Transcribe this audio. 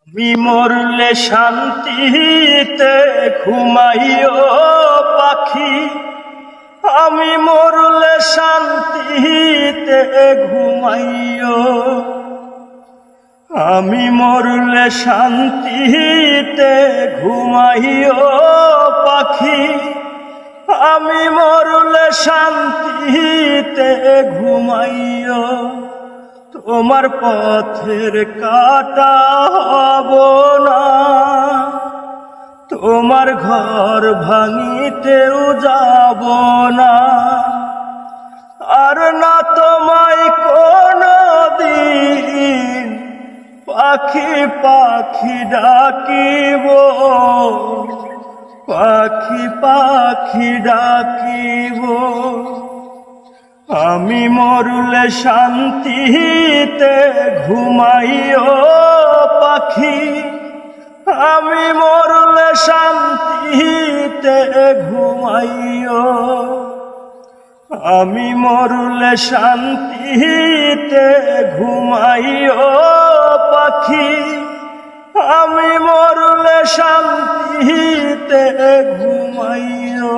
আমি মরলে শান্তিতে ঘুমাইও পাখি, আমি মরলে শান্তিতে ঘুমাইও, আমি মরলে শান্তিতে ঘুমাইও পাখি, আমি মরলে শান্তিতে ঘুমাইও। তোমার পথের কাটা হব না, তোমার ঘর ভাঙিতেও যাব না, আর না তোমায় কোনদিন পাখি পাখি ডাকিব, পাখি পাখি ডাকিব। আমি মরলে শান্তিতে ঘুমাইও পাখি, আমি মরলে শান্তিতে ঘুমাইও, আমি মরলে শান্তিতে ঘুমাইও পাখি, আমি মরলে শান্তিতে ঘুমাইও।